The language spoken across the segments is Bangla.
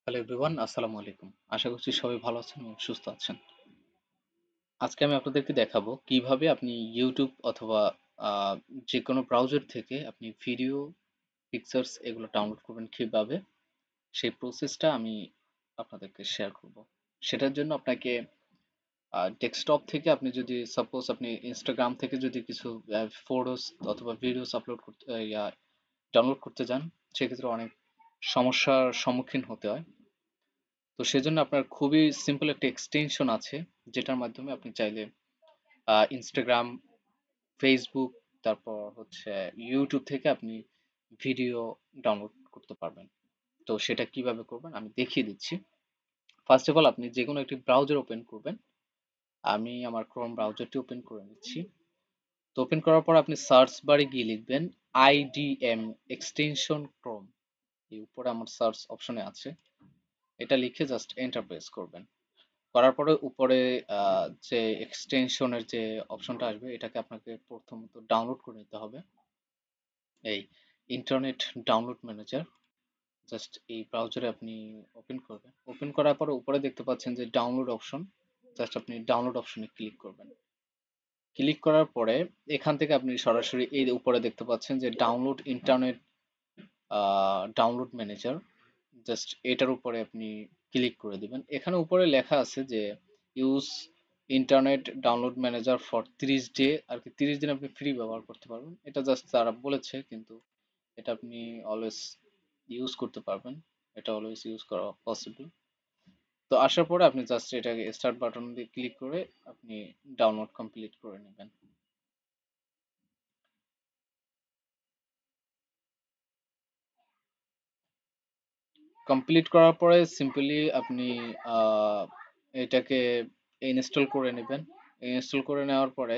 হ্যালো এভরিওয়ান, আসসালামু আলাইকুম। আশা করছি সবাই ভালো আছেন এবং সুস্থ আছেন। আজকে আমি আপনাদেরকে দেখাবো কিভাবে আপনি ইউটিউব অথবা যে কোনো ব্রাউজার থেকে আপনি ভিডিও, পিকচার্স এগুলো ডাউনলোড করবেন কিভাবে, সেই প্রসেসটা আমি আপনাদেরকে শেয়ার করব। সেটার জন্য আপনাকে ডেস্কটপ থেকে আপনি যদি সাপোজ আপনি ইনস্টাগ্রাম থেকে যদি কিছু ফটোস অথবা ভিডিওস আপলোড করতে ডাউনলোড করতে যান, সেক্ষেত্রে অনেক সমস্যার সম্মুখীন হতে হয়। তো সেজন্য আপনার খুবই সিম্পল একটা এক্সটেনশন আছে, যেটার মাধ্যমে আপনি চাইলে ইনস্টাগ্রাম, ফেসবুক, তারপর হচ্ছে ইউটিউব থেকে আপনি ভিডিও ডাউনলোড করতে পারবেন। তো সেটা কিভাবে করবেন আমি দেখিয়ে দিচ্ছি। ফার্স্ট অফ অল আপনি যে কোনো একটি ব্রাউজার ওপেন করবেন। আমি আমার ক্রোম ব্রাউজারটি ওপেন করে নিচ্ছি। তো ওপেন করার পর আপনি সার্চ বারে গিয়ে লিখবেন আইডিএম এক্সটেনশন ক্রোম। এই উপরে আমার সার্চ অপশনে আছে, এটা লিখে জাস্ট এন্টার প্রেস করবেন। করার পরে উপরে যে এক্সটেনশনের যে অপশনটা আসবে, এটাকে আপনাকে প্রথমত ডাউনলোড করে নিতে হবে। এই ইন্টারনেট ডাউনলোড ম্যানেজার, জাস্ট এই ব্রাউজারে আপনি ওপেন করবেন। ওপেন করার পরে উপরে দেখতে পাচ্ছেন যে ডাউনলোড অপশন, জাস্ট আপনি ডাউনলোড অপশনে ক্লিক করবেন। ক্লিক করার পরে এখান থেকে আপনি সরাসরি এই উপরে দেখতে পাচ্ছেন যে download internet download manager, just এটার উপরে আপনি ক্লিক করে দিবেন। এখানে উপরে লেখা আছে যে use internet download manager for 30 day, আর কি 30 দিন আপনি ফ্রি ব্যবহার করতে পারবেন। এটা জাস্ট তারা বলেছে, কিন্তু এটা আপনি অলওয়েজ ইউজ করতে পারবেন। এটা অলওয়েজ ইউজ করা পসিবল। তো আসার পরে আপনি জাস্ট এটাকে স্টার্ট বাটন দিয়ে ক্লিক করে আপনি ডাউনলোড কমপ্লিট করে নেবেন। কমপ্লিট করার পরে সিম্পলি আপনি আহ, এটাকে ইনস্টল করে নেবেন। ইনস্টল করে নেওয়ার পরে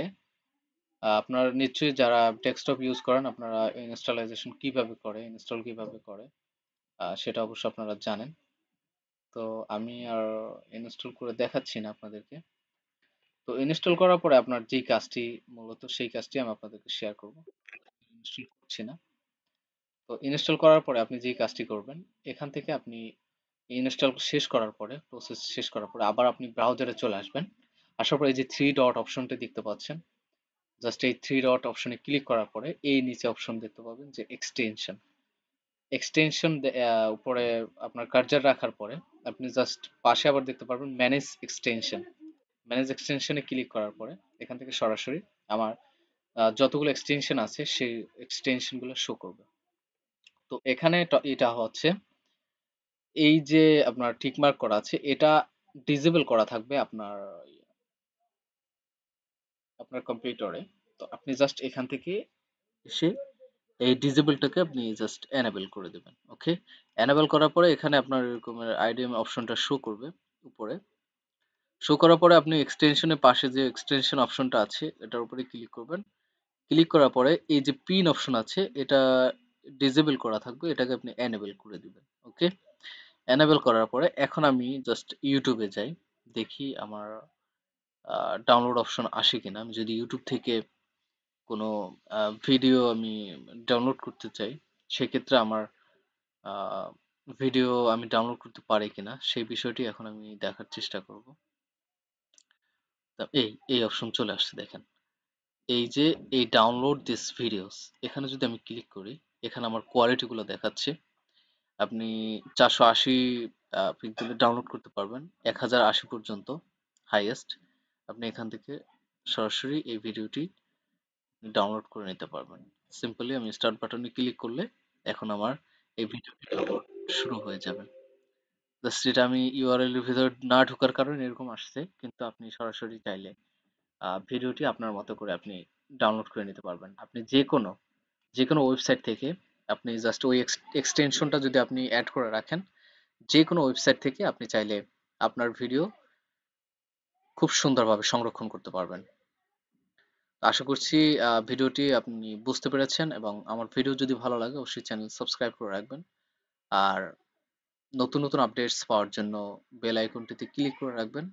আপনার নিশ্চয়ই যারা ডেস্কটপ ইউজ করেন, আপনারা ইনস্টলাইজেশন কিভাবে করে, ইনস্টল কিভাবে করে, সেটা অবশ্য আপনারা জানেন। তো আমি আর ইনস্টল করে দেখাচ্ছি না আপনাদেরকে। তো ইনস্টল করার পরে আপনার যেই কাজটি, মূলত সেই কাজটি আমি আপনাদেরকে শেয়ার করব। ইনস্টল করছি না। তো ইনস্টল করার পরে আপনি যেই কাজটি করবেন, এখান থেকে আপনি ইনস্টল শেষ করার পরে, প্রসেস শেষ করার পরে আবার আপনি ব্রাউজারে চলে আসবেন। আসার পরে এই যে থ্রি ডট অপশনটা দেখতে পাচ্ছেন, জাস্ট এই থ্রি ডট অপশনে ক্লিক করার পরে এই নিচে অপশন দেখতে পাবেন যে এক্সটেনশন। এক্সটেনশন উপরে আপনার কার্সার রাখার পরে আপনি জাস্ট পাশে আবার দেখতে পারবেন ম্যানেজ এক্সটেনশন। ম্যানেজ এক্সটেনশনে ক্লিক করার পরে এখান থেকে সরাসরি আমার যতগুলো এক্সটেনশন আছে সেই এক্সটেনশন গুলো শো করবে। তো এখানে এটা হচ্ছে এই যে আপনার টিকমার্ক করা আছে, এটা ডিসেবল করা থাকবে আপনার আপনার কম্পিউটারে। তো আপনি জাস্ট এখান থেকে এসে এই ডিসেবলটাকে আপনি জাস্ট এনেবল করে দেবেন। ওকে, এনেবল করার পরে এখানে আপনার এরকমের আইডিএম অপশনটা শো করবে উপরে। শো করার পরে আপনি এক্সটেনশনের পাশে যে এক্সটেনশন অপশনটা আছে এটার উপরে ক্লিক করবেন। ক্লিক করার পরে এই যে পিন অপশন আছে, এটা ডিসেবল করা থাকবে, এটাকে আপনি এনেবল করে দিবেন। ওকে, এনেবল করার পরে এখন আমি জাস্ট ইউটিউবে যাই, দেখি আমার ডাউনলোড অপশন আসে কিনা। আমি যদি ইউটিউব থেকে কোনো ভিডিও আমি ডাউনলোড করতে চাই, সেক্ষেত্রে আমার ভিডিও আমি ডাউনলোড করতে পারি কিনা সেই বিষয়টি এখন আমি দেখার চেষ্টা করব। তা এই অপশন চলে আসছে, দেখেন এই যে এই ডাউনলোড দিস ভিডিওস, এখানে যদি আমি ক্লিক করি, এখানে আমার কোয়ালিটি গুলো দেখাচ্ছে। আপনি 480 পিক্সেলে ডাউনলোড করতে পারবেন, 1080 পর্যন্ত হাইয়েস্ট। আপনি এখান থেকে সরাসরি এই ভিডিওটি ডাউনলোড করে নিতে পারবেন। সিম্পলি আমি স্টার্ট বাটনে ক্লিক করলে এখন আমার এই ভিডিওটি ডাউনলোড শুরু হয়ে যাবে। জাস্ট এটা আমি ইউআরএল এর ভিতর না ঢোকার কারণে এরকম আসছে, কিন্তু আপনি সরাসরি চাইলে ভিডিওটি আপনার মতো করে আপনি ডাউনলোড করে নিতে পারবেন। আপনি যে কোনো ওয়েবসাইট থেকে আপনি জাস্ট ওই এক্সটেনশনটা যদি আপনি অ্যাড করে রাখেন, যে কোনো ওয়েবসাইট থেকে আপনি চাইলে আপনার ভিডিও খুব সুন্দরভাবে সংরক্ষণ করতে পারবেন। আশা করছি ভিডিওটি আপনি বুঝতে পেরেছেন, এবং আমার ভিডিও যদি ভালো লাগে অবশ্যই চ্যানেল সাবস্ক্রাইব করে রাখবেন। আর নতুন নতুন আপডেটস পাওয়ার জন্য বেল আইকনটিতে ক্লিক করে রাখবেন।